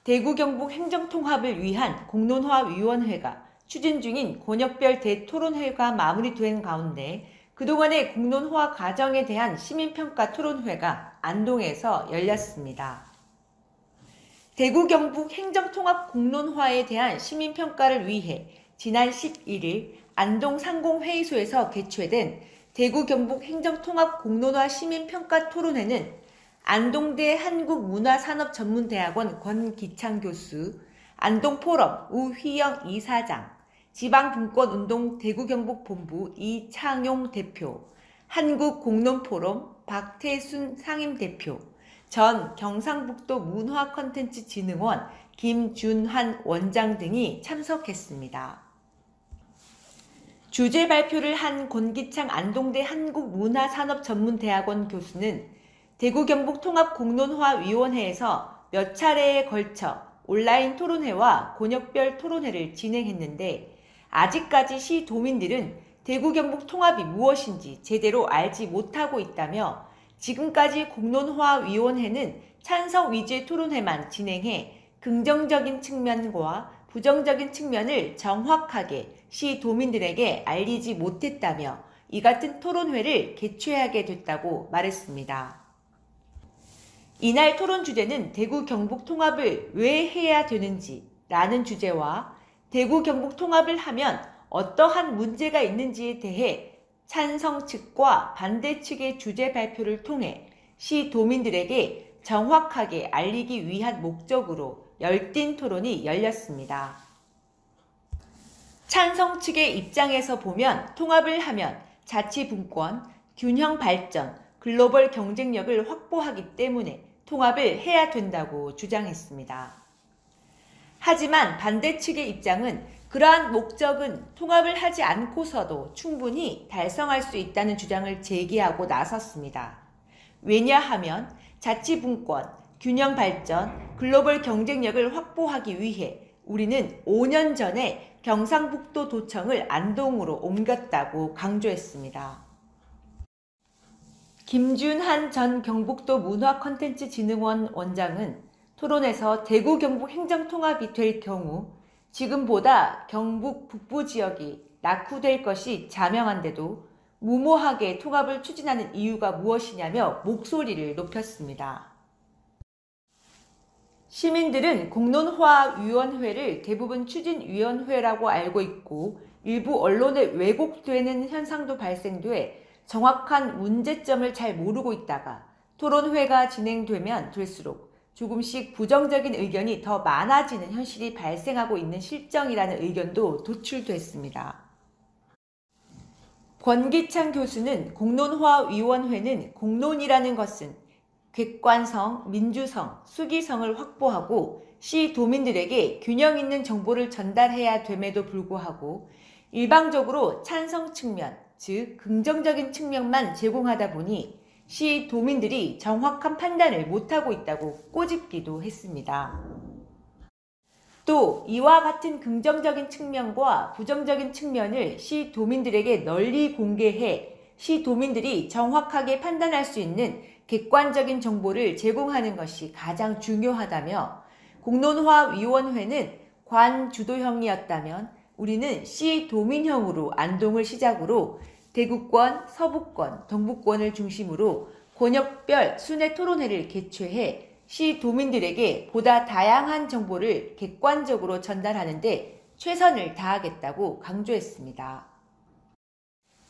대구 경북 행정통합을 위한 공론화위원회가 추진 중인 권역별 대토론회가 마무리된 가운데 그동안의 공론화 과정에 대한 시민평가 토론회가 안동에서 열렸습니다. 대구 경북 행정통합 공론화에 대한 시민평가를 위해 지난 11일 안동 상공회의소에서 개최된 대구 경북 행정통합 공론화 시민평가 토론회는 안동대 한국문화산업전문대학원 권기창 교수, 안동포럼 우휘영 이사장, 지방분권운동 대구경북본부 이창용 대표, 한국공론포럼 박태순 상임대표, 전 경상북도 문화콘텐츠진흥원 김준환 원장 등이 참석했습니다. 주제 발표를 한 권기창 안동대 한국문화산업전문대학원 교수는 대구 경북 통합공론화위원회에서 몇 차례에 걸쳐 온라인 토론회와 권역별 토론회를 진행했는데 아직까지 시 도민들은 대구 경북 통합이 무엇인지 제대로 알지 못하고 있다며 지금까지 공론화위원회는 찬성 위주의 토론회만 진행해 긍정적인 측면과 부정적인 측면을 정확하게 시 도민들에게 알리지 못했다며 이 같은 토론회를 개최하게 됐다고 말했습니다. 이날 토론 주제는 대구 경북 통합을 왜 해야 되는지 라는 주제와 대구 경북 통합을 하면 어떠한 문제가 있는지에 대해 찬성 측과 반대 측의 주제 발표를 통해 시 도민들에게 정확하게 알리기 위한 목적으로 열띤 토론이 열렸습니다. 찬성 측의 입장에서 보면 통합을 하면 자치분권, 균형 발전, 글로벌 경쟁력을 확보하기 때문에 통합을 해야 된다고 주장했습니다. 하지만 반대 측의 입장은 그러한 목적은 통합을 하지 않고서도 충분히 달성할 수 있다는 주장을 제기하고 나섰습니다. 왜냐하면 자치분권, 균형 발전, 글로벌 경쟁력을 확보하기 위해 우리는 5년 전에 경상북도 도청을 안동으로 옮겼다고 강조했습니다. 김준환 전 경북도 문화콘텐츠진흥원 원장은 토론에서 대구 경북 행정통합이 될 경우 지금보다 경북 북부 지역이 낙후될 것이 자명한데도 무모하게 통합을 추진하는 이유가 무엇이냐며 목소리를 높였습니다. 시민들은 공론화위원회를 대부분 추진위원회라고 알고 있고 일부 언론에 왜곡되는 현상도 발생돼 정확한 문제점을 잘 모르고 있다가 토론회가 진행되면 될수록 조금씩 부정적인 의견이 더 많아지는 현실이 발생하고 있는 실정이라는 의견도 도출됐습니다. 권기창 교수는 공론화위원회는 공론이라는 것은 객관성, 민주성, 수기성을 확보하고 시 도민들에게 균형 있는 정보를 전달해야 됨에도 불구하고 일방적으로 찬성 측면, 즉 긍정적인 측면만 제공하다 보니 시 도민들이 정확한 판단을 못하고 있다고 꼬집기도 했습니다. 또 이와 같은 긍정적인 측면과 부정적인 측면을 시 도민들에게 널리 공개해 시 도민들이 정확하게 판단할 수 있는 객관적인 정보를 제공하는 것이 가장 중요하다며 공론화위원회는 관주도형이었다면 우리는 시 도민형으로 안동을 시작으로 대구권, 서부권, 동부권을 중심으로 권역별 순회 토론회를 개최해 시 도민들에게 보다 다양한 정보를 객관적으로 전달하는 데 최선을 다하겠다고 강조했습니다.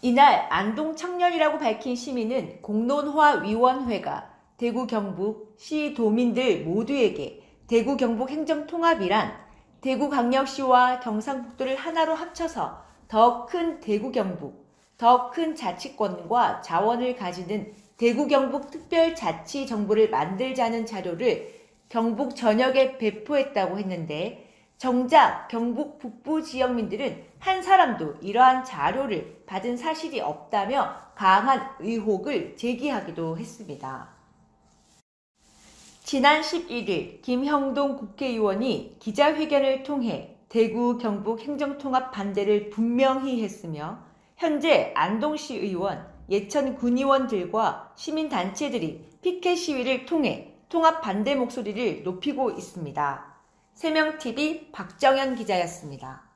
이날 안동 청년이라고 밝힌 시민은 공론화위원회가 대구 경북 시 도민들 모두에게 대구 경북 행정통합이란 대구광역시와 경상북도를 하나로 합쳐서 더 큰 대구 경북, 더 큰 자치권과 자원을 가지는 대구 경북 특별자치 정부를 만들자는 자료를 경북 전역에 배포했다고 했는데 정작 경북 북부 지역민들은 한 사람도 이러한 자료를 받은 사실이 없다며 강한 의혹을 제기하기도 했습니다. 지난 11일 김형동 국회의원이 기자회견을 통해 대구 경북 행정통합 반대를 분명히 했으며 현재 안동시 의원, 예천 군의원들과 시민단체들이 피켓 시위를 통해 통합 반대 목소리를 높이고 있습니다. 세명TV 박정현 기자였습니다.